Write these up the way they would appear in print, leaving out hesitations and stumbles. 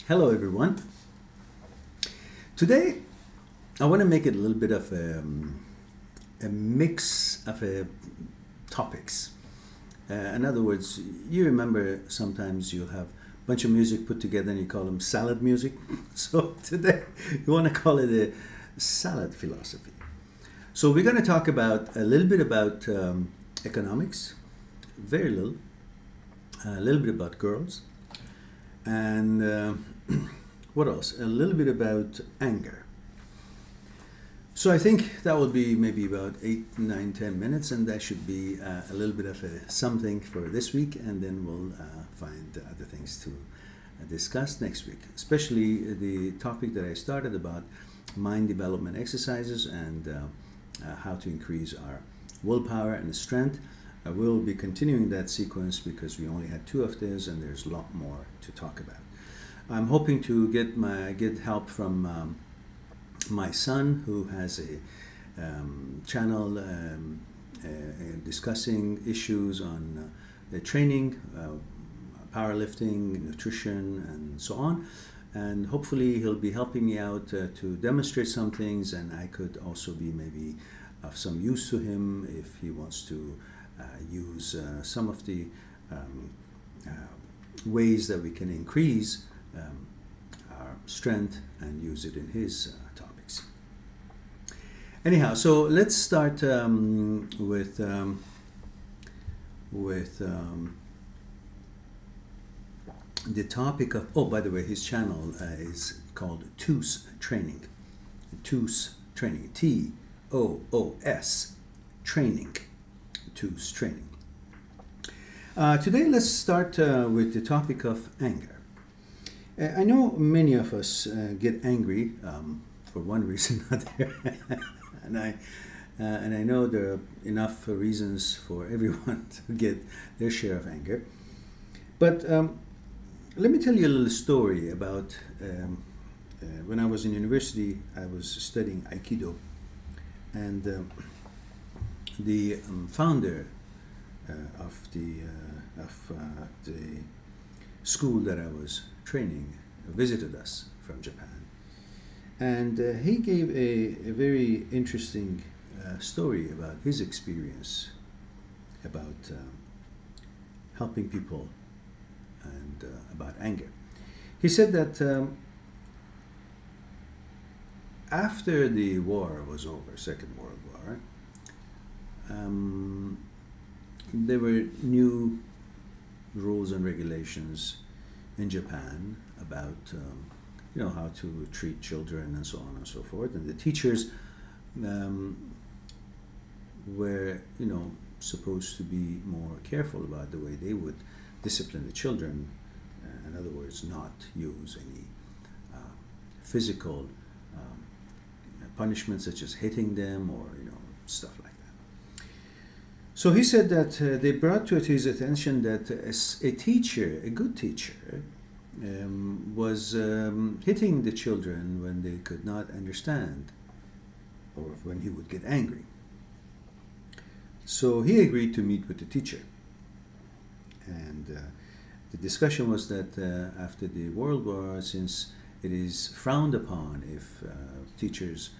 Hello, everyone. Today, I want to make it a little bit of a mix of topics. In other words, you remember sometimes you'll have a bunch of music put together and you call them salad music. So today, you want to call it a salad philosophy. So we're going to talk about a little bit about economics, very little, a little bit about girls, and what else? A little bit about anger. So I think that will be maybe about 8, 9, 10 minutes, and that should be a little bit of something for this week, and then we'll find other things to discuss next week, especially the topic that I started about mind development exercises and how to increase our willpower and strength. We'll be continuing that sequence because we only had 2 of these, and there's a lot more to talk about. I'm hoping to get help from my son, who has a channel discussing issues on training, powerlifting, nutrition, and so on. And hopefully he'll be helping me out to demonstrate some things, and I could also be maybe of some use to him if he wants to use some of the ways that we can increase our strength and use it in his topics. Anyhow, so let's start with the topic of, oh, by the way, his channel is called TOOS Training. TOOS Training. T-O-O-S Training. TOOS Training. Today, let's start with the topic of anger. I know many of us get angry for one reason or another, and I know there are enough reasons for everyone to get their share of anger. But let me tell you a little story about when I was in university. I was studying Aikido, and the founder of the school that I was training visited us from Japan, and he gave a very interesting story about his experience about helping people and about anger. He said that after the war was over, Second World War, there were new rules and regulations in Japan about how to treat children and so on and so forth, and the teachers were supposed to be more careful about the way they would discipline the children. In other words, not use any physical punishment such as hitting them or stuff like that. So he said that they brought to his attention that a teacher, a good teacher, was hitting the children when they could not understand or when he would get angry. So he agreed to meet with the teacher. And the discussion was that after the World War, since it is frowned upon if teachers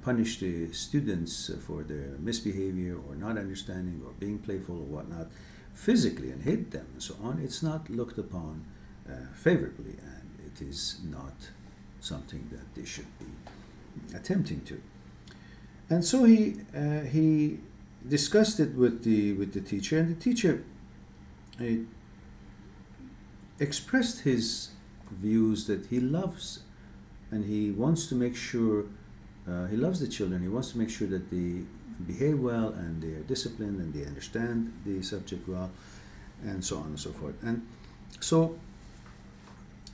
punish the students for their misbehavior or not understanding or being playful or whatnot physically and hit them and so on, it's not looked upon favorably, and it is not something that they should be attempting to. And so he discussed it with the teacher, and the teacher expressed his views that he loves, and he wants to make sure he loves the children. He wants to make sure that they behave well and they are disciplined and they understand the subject well, and so on and so forth. And so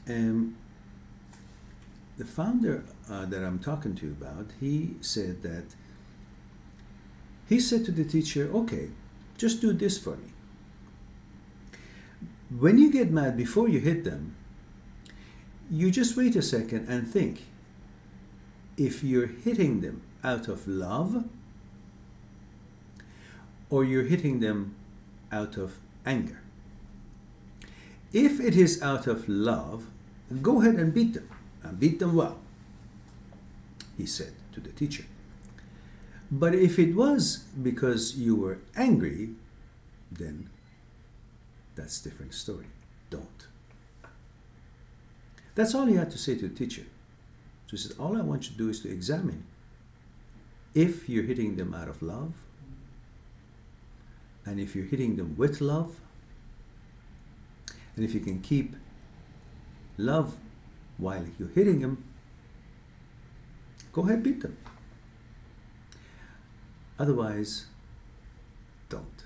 the founder that I'm talking to you about, he said to the teacher, okay, just do this for me. When you get mad, before you hit them, you just wait a second and think if you're hitting them out of love or you're hitting them out of anger. If it is out of love, go ahead and beat them, and beat them well, he said to the teacher. But if it was because you were angry, then that's a different story. Don't. That's all he had to say to the teacher. So he said, all I want you to do is to examine if you're hitting them out of love, and if you're hitting them with love, and if you can keep love while you're hitting them, go ahead, beat them. Otherwise, don't.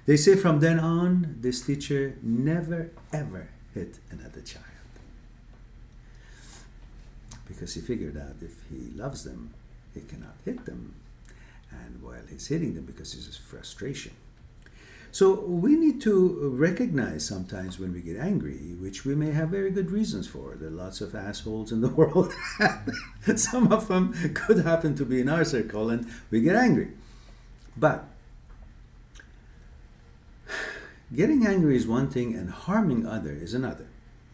They say from then on, this teacher never ever hit another child. Because he figured out if he loves them, he cannot hit them. And while he's hitting them, because it's frustration. So we need to recognize sometimes when we get angry, which we may have very good reasons for. There are lots of assholes in the world. Some of them could happen to be in our circle, and we get angry. But getting angry is one thing, and harming others is another.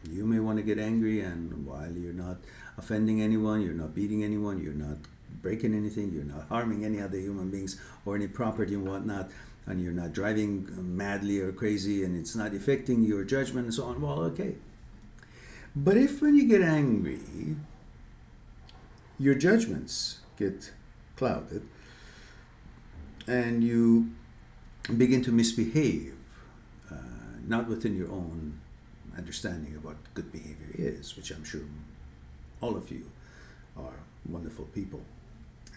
You may want to get angry, and while you're not offending anyone, you're not beating anyone, you're not breaking anything, you're not harming any other human beings or any property and whatnot, and you're not driving madly or crazy, and it's not affecting your judgment and so on, well, okay. But if when you get angry, your judgments get clouded, and you begin to misbehave, not within your own understanding of what good behavior is, which I'm sure all of you are wonderful people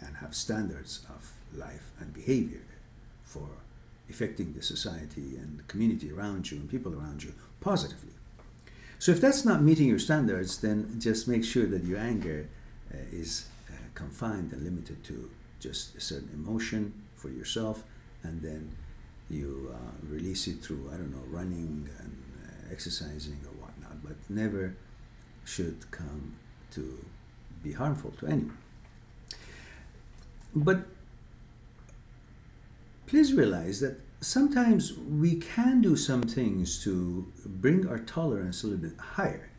and have standards of life and behavior for affecting the society and the community around you and people around you positively. So if that's not meeting your standards, then just make sure that your anger is confined and limited to just a certain emotion for yourself, and then you release it through, I don't know, running and exercising or whatnot, but never should come to be harmful to anyone. But please realize that sometimes we can do some things to bring our tolerance a little bit higher,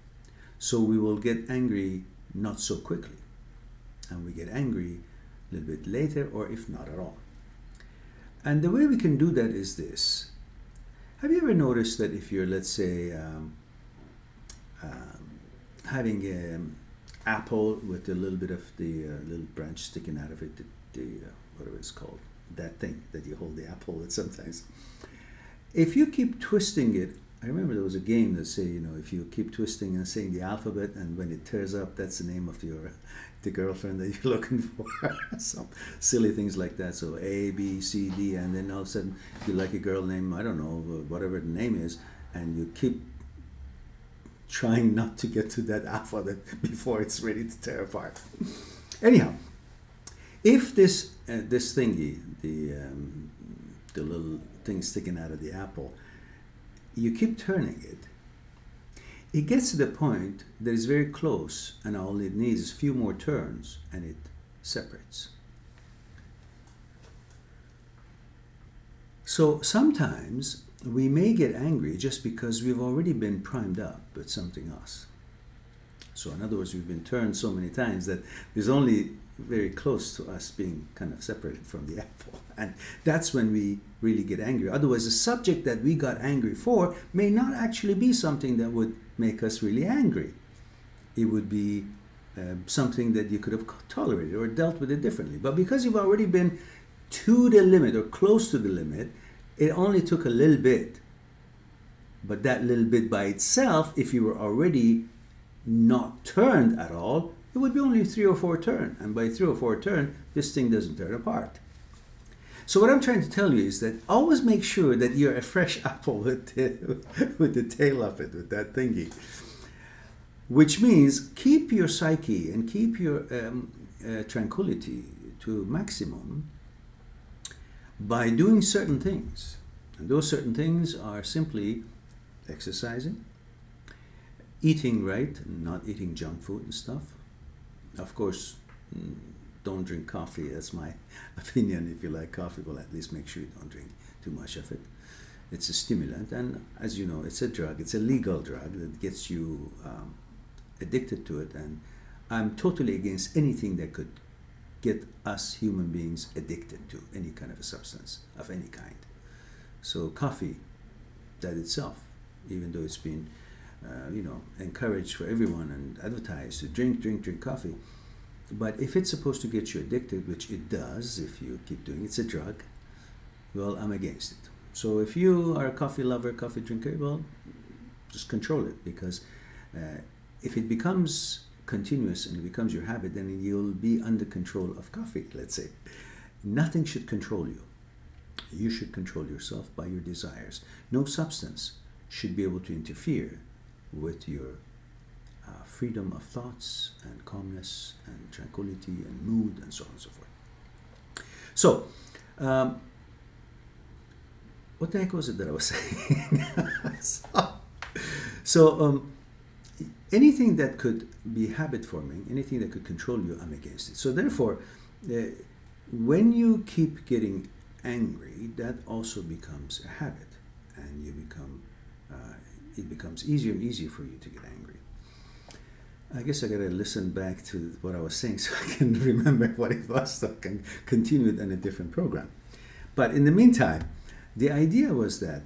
so we will get angry not so quickly, and we get angry a little bit later, or if not at all. And the way we can do that is this. Have you ever noticed that if you're, let's say, having an apple with a little bit of the little branch sticking out of it, whatever it's called, that thing that you hold the apple with sometimes. If you keep twisting it, I remember there was a game that say, you know, if you keep twisting and saying the alphabet, and when it tears up, that's the name of the girlfriend that you're looking for. Some silly things like that. So A, B, C, D, and then all of a sudden you like a girl named, I don't know, whatever the name is, and you keep trying not to get to that alphabet before it's ready to tear apart. Anyhow, if this thingy, the little thing sticking out of the apple, you keep turning it, it gets to the point that it's very close, and all it needs is a few more turns, and it separates. So sometimes we may get angry just because we've already been primed up with something else. So in other words, we've been turned so many times that there's only very close to us being kind of separated from the apple. And that's when we really get angry. Otherwise, the subject that we got angry for may not actually be something that would make us really angry. It would be something that you could have tolerated or dealt with it differently. But because you've already been to the limit or close to the limit, it only took a little bit. But that little bit by itself, if you were already not turned at all, it would be only 3 or 4 turns. And by 3 or 4 turns, this thing doesn't turn apart. So what I'm trying to tell you is that always make sure that you're a fresh apple with the tail of it, with that thingy. Which means keep your psyche and keep your tranquility to maximum by doing certain things. And those certain things are simply exercising, eating right, not eating junk food and stuff. Of course, don't drink coffee. That's my opinion. If you like coffee, well, at least make sure you don't drink too much of it. It's a stimulant, and as you know, it's a drug. It's a legal drug that gets you addicted to it, and I'm totally against anything that could get us human beings addicted to any kind of a substance of any kind. So coffee, that itself, even though it's been encouraged for everyone and advertised to drink coffee, but if it's supposed to get you addicted, which it does if you keep doing it, it's a drug, well, I'm against it. So if you are a coffee lover, coffee drinker, well, just control it, because if it becomes continuous and it becomes your habit, then you'll be under control of coffee, let's say. Nothing should control you. You should control yourself by your desires. No substance should be able to interfere with your freedom of thoughts and calmness and tranquility and mood and so on and so forth. So, what the heck was it that I was saying? so anything that could be habit forming, anything that could control you, I'm against it. So therefore, when you keep getting angry, that also becomes a habit, and you become it becomes easier and easier for you to get angry. I guess I gotta listen back to what I was saying so I can remember what it was, so I can continue it in a different program. But in the meantime, the idea was that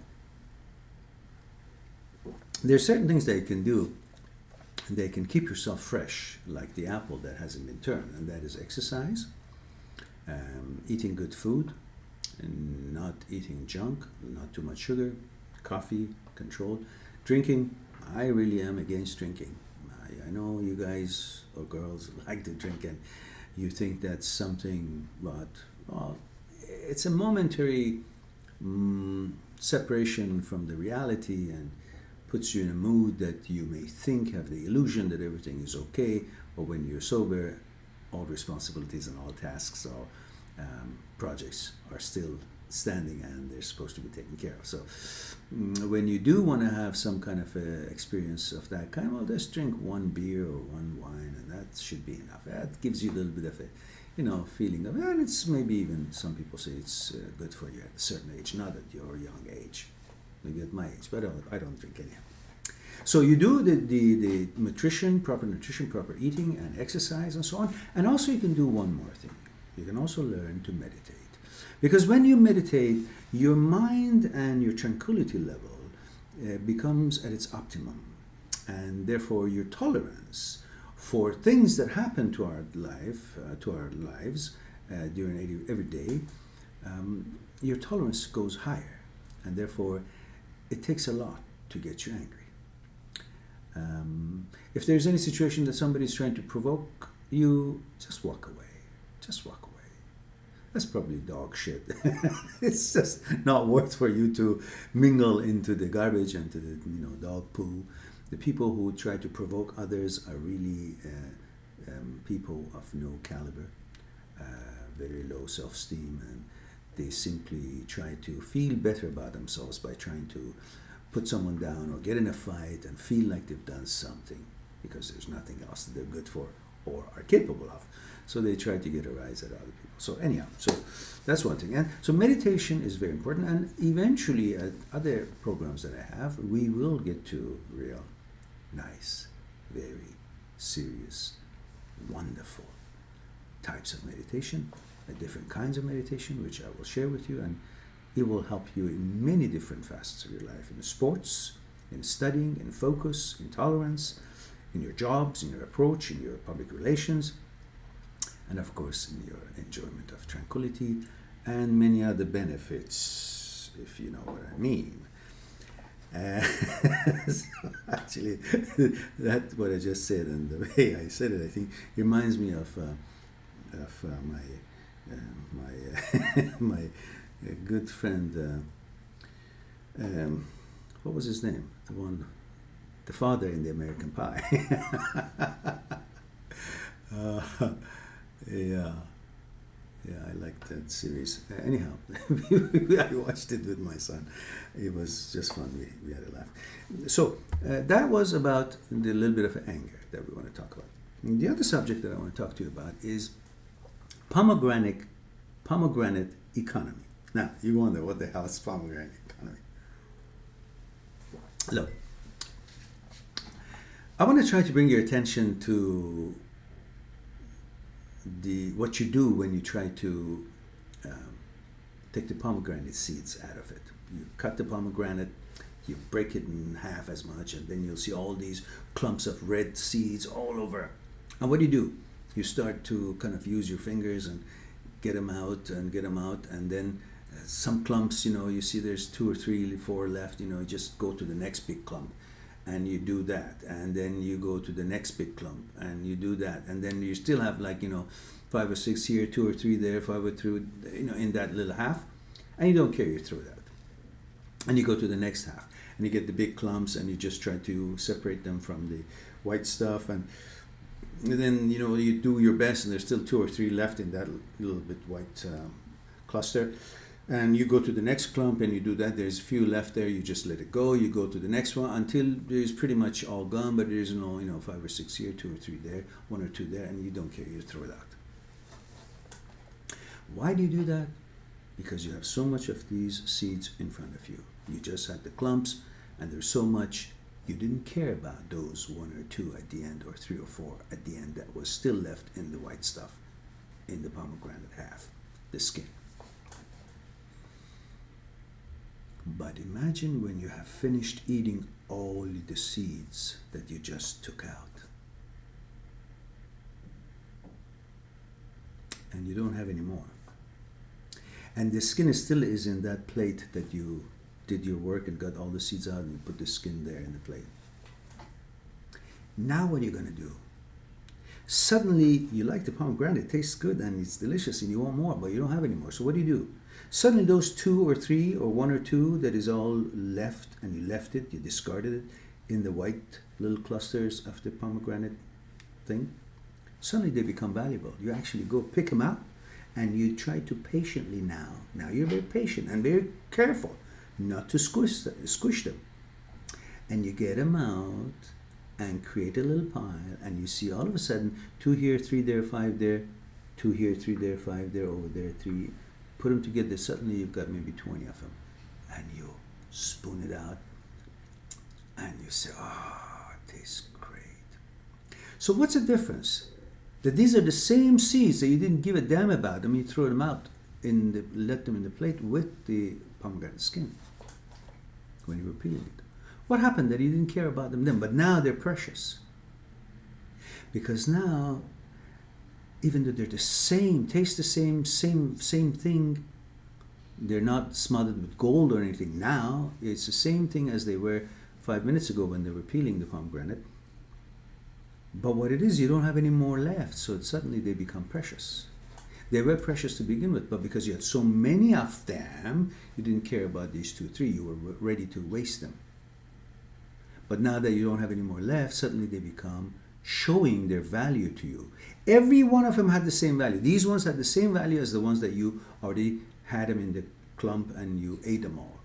there are certain things that you can do and they can keep yourself fresh, like the apple that hasn't been turned, and that is exercise, eating good food, and not eating junk, not too much sugar, coffee, controlled. Drinking, I really am against drinking. I know you guys or girls like to drink and you think that's something, but well, it's a momentary separation from the reality and puts you in a mood that you may think, have the illusion that everything is okay, but when you're sober, all responsibilities and all tasks or projects are still standing and they're supposed to be taken care of. So when you do want to have some kind of experience of that kind, well, just drink one beer or one wine, and that should be enough. That gives you a little bit of a feeling of, and it's maybe even, some people say it's good for you at a certain age, not at your young age, maybe at my age, but I don't drink anyhow. So you do the nutrition, proper eating and exercise and so on, and also you can do one more thing. You can also learn to meditate. Because when you meditate, your mind and your tranquility level becomes at its optimum, and therefore your tolerance for things that happen to our lives during every day, your tolerance goes higher, and therefore it takes a lot to get you angry. If there's any situation that somebody's trying to provoke you, just walk away. Just walk away. That's probably dog shit. It's just not worth for you to mingle into the garbage and to the dog poo. The people who try to provoke others are really people of no caliber, very low self-esteem, and they simply try to feel better about themselves by trying to put someone down or get in a fight and feel like they've done something because there's nothing else that they're good for or are capable of. So they try to get a rise at other people. So anyhow, so that's one thing. And so meditation is very important. And eventually at other programs that I have, we will get to real nice, very serious, wonderful types of meditation, different kinds of meditation, which I will share with you. And it will help you in many different facets of your life, in sports, in studying, in focus, in tolerance, in your jobs, in your approach, in your public relations, and of course in your enjoyment of tranquility and many other benefits, if you know what I mean. So actually, that's what I just said, and the way I said it, I think, reminds me of my good friend. What was his name? The father in the American Pie. Yeah, I liked that series. Anyhow, I watched it with my son. It was just fun. We had a laugh. So that was about the little bit of anger that we want to talk about. And the other subject that I want to talk to you about is pomegranate economy. Now, you wonder, what the hell is pomegranate economy? Look, I want to try to bring your attention to what you do when you try to take the pomegranate seeds out of it. You cut the pomegranate, you break it in half as much, and then you'll see all these clumps of red seeds all over. And what do? You start to kind of use your fingers and get them out, and then some clumps, you see there's 2 or 3, 4 left, just go to the next big clump, and you do that, and then you go to the next big clump, and you do that, and then you still have 5 or 6 here, 2 or 3 there, 5 or 3, in that little half, and you don't care, you throw that, and you go to the next half, and you get the big clumps, and you just try to separate them from the white stuff, and then you do your best, and there's still 2 or 3 left in that little bit white cluster, and you go to the next clump and you do that. There's a few left there, you just let it go. You go to the next one until there's pretty much all gone, but there's no 5 or 6 here, 2 or 3 there, 1 or 2 there, and you don't care, you throw it out. Why do you do that? Because you have so much of these seeds in front of you. You just had the clumps, and there's so much. You didn't care about those 1 or 2 at the end, or 3 or 4 at the end that was still left in the white stuff, in the pomegranate half, the skin. But imagine when you have finished eating all the seeds that you just took out, and you don't have any more, and the skin still is in that plate that you did your work and got all the seeds out, and you put the skin there in the plate. Now what are you going to do? Suddenly you like the pomegranate, it tastes good and it's delicious and you want more, but you don't have any more. So what do? Suddenly those 2 or 3 or 1 or 2 that is all left, and you left it, you discarded it in the white little clusters of the pomegranate thing, suddenly they become valuable. You actually go pick them out, and you try to patiently now you're very patient and very careful not to squish them, and you get them out and create a little pile, and you see all of a sudden 2 here, 3 there, 5 there, 2 here, 3 there, 5 there, over there, 3. Put them together, suddenly you've got maybe 20 of them, and you spoon it out, and you say, oh, it tastes great. So what's the difference? That these are the same seeds that you didn't give a damn about them, you throw them out, let them in the plate with the pomegranate skin when you were peeling it. What happened that you didn't care about them then, but now they're precious? Because now, even though they're the same, taste the same thing, they're not smothered with gold or anything. Now, it's the same thing as they were 5 minutes ago when they were peeling the pomegranate. But what it is, you don't have any more left, so suddenly they become precious. They were precious to begin with, but because you had so many of them, you didn't care about these 2 or 3. You were ready to waste them. But now that you don't have any more left, suddenly they become showing their value to you. Every one of them had the same value. These ones had the same value as the ones that you already had them in the clump and you ate them all.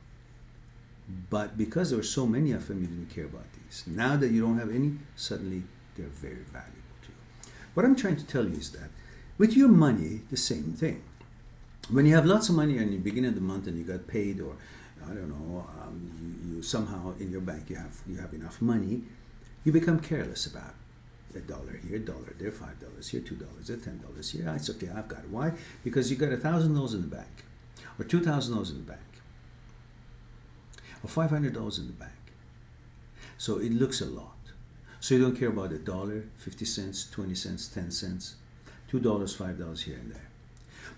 But because there were so many of them, you didn't care about these. Now that you don't have any, suddenly they're very valuable to you. What I'm trying to tell you is that with your money, the same thing. When you have lots of money and you begin of the month and you got paid, or I don't know, you somehow in your bank you have enough money, you become careless about $1 here, $1 there, $5 here, $2 there, $10 here. It's okay, I've got it. Why? Because you got $1,000 in the bank, or $2,000 in the bank, or $500 in the bank. So it looks a lot. So you don't care about $1, 50 cents, 20 cents, 10 cents, $2, $5 here and there.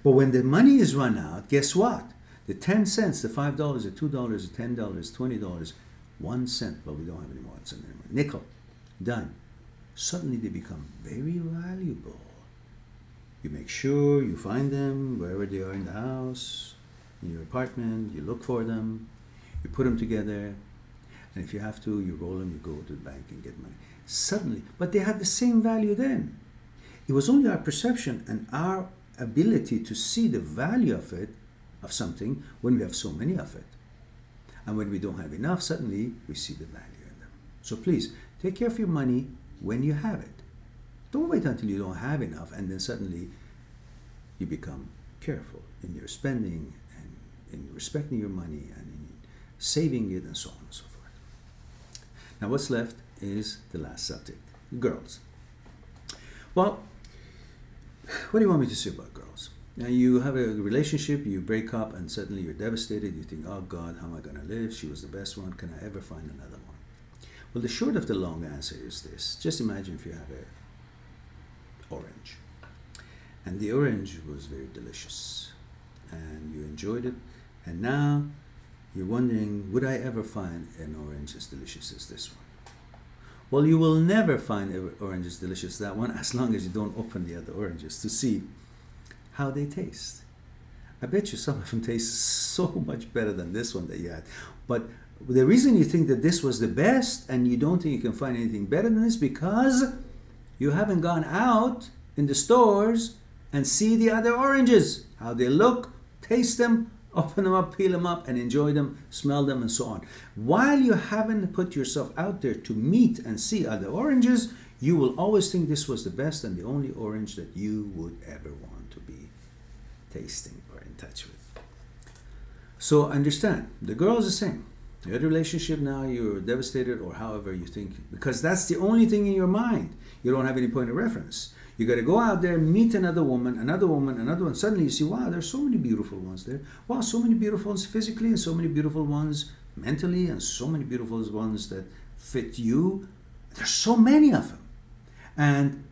But when the money is run out, guess what? The 10 cents, the $5, the $2, the $10, $20, 1 cent, but we don't have any more cents anymore. Nickel, done. Suddenly they become very valuable. You make sure you find them wherever they are in the house, in your apartment, you look for them, you put them together, and if you have to, you roll them, you go to the bank and get money. Suddenly, but they had the same value then. It was only our perception and our ability to see the value of it, of something, when we have so many of it. And when we don't have enough, suddenly we see the value in them. So please, take care of your money when you have it. Don't wait until you don't have enough and then suddenly you become careful in your spending and in respecting your money and in saving it and so on and so forth. Now what's left is the last subject, girls. Well, what do you want me to say about girls? Now you have a relationship, you break up, and suddenly you're devastated. You think, oh God, how am I going to live? She was the best one. Can I ever find another one? Well, the short of the long answer is this. Just imagine if you have an orange. And the orange was very delicious. And you enjoyed it. And now you're wondering, would I ever find an orange as delicious as this one? Well, you will never find an orange as delicious as that one as long as you don't open the other oranges to see how they taste. I bet you some of them taste so much better than this one that you had. But the reason you think that this was the best and you don't think you can find anything better than this, because you haven't gone out in the stores and see the other oranges, how they look, taste them, open them up, peel them up, and enjoy them, smell them, and so on. While you haven't put yourself out there to meet and see other oranges, you will always think this was the best and the only orange that you would ever want to be tasting or in touch with. So understand, the girl is the same. You had a relationship, now you're devastated, or however you think, because that's the only thing in your mind. You don't have any point of reference. You got to go out there, meet another woman, another woman, another one. Suddenly you see, wow, there's so many beautiful ones there. Wow, so many beautiful ones physically, and so many beautiful ones mentally, and so many beautiful ones that fit you. There's so many of them. And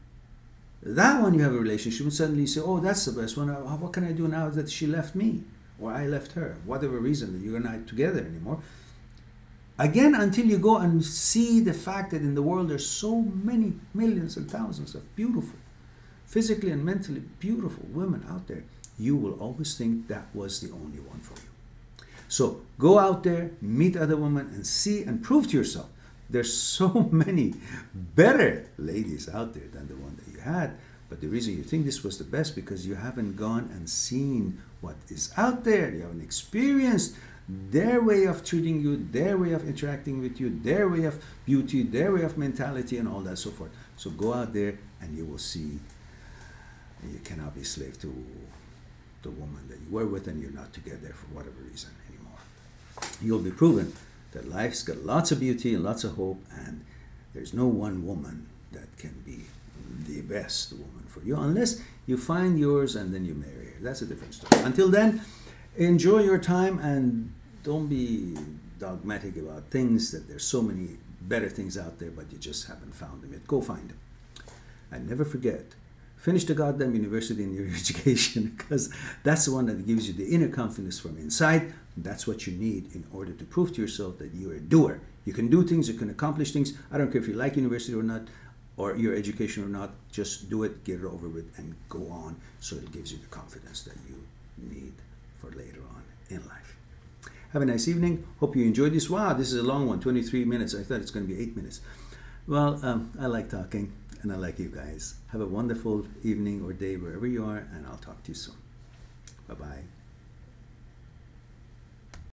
that one you have a relationship with, suddenly you say, oh, that's the best one. What can I do now that she left me? Or I left her? Whatever reason that you're not together anymore. Again, until you go and see the fact that in the world there's so many millions and thousands of beautiful, physically and mentally beautiful women out there, you will always think that was the only one for you. So go out there, meet other women, and see and prove to yourself there's so many better ladies out there than the one that you had. But the reason you think this was the best, because you haven't gone and seen what is out there. You haven't experienced their way of treating you, their way of interacting with you, their way of beauty, their way of mentality, and all that so forth. So go out there and you will see you cannot be slave to the woman that you were with and you're not together for whatever reason anymore. You'll be proven that life's got lots of beauty and lots of hope, and there's no one woman that can be the best woman for you unless you find yours and then you marry her. That's a different story. Until then, enjoy your time and don't be dogmatic about things, that there's so many better things out there but you just haven't found them yet. Go find them. And never forget, finish the goddamn university in your education, because that's the one that gives you the inner confidence from inside. That's what you need in order to prove to yourself that you're a doer. You can do things, you can accomplish things. I don't care if you like university or not, or your education or not, just do it, get it over with, and go on, so it gives you the confidence that you need for later on in life. Have a nice evening. Hope you enjoyed this. Wow, this is a long one, 23 minutes. I thought it's going to be 8 minutes. Well, I like talking, and I like you guys. Have a wonderful evening or day wherever you are, and I'll talk to you soon. Bye-bye.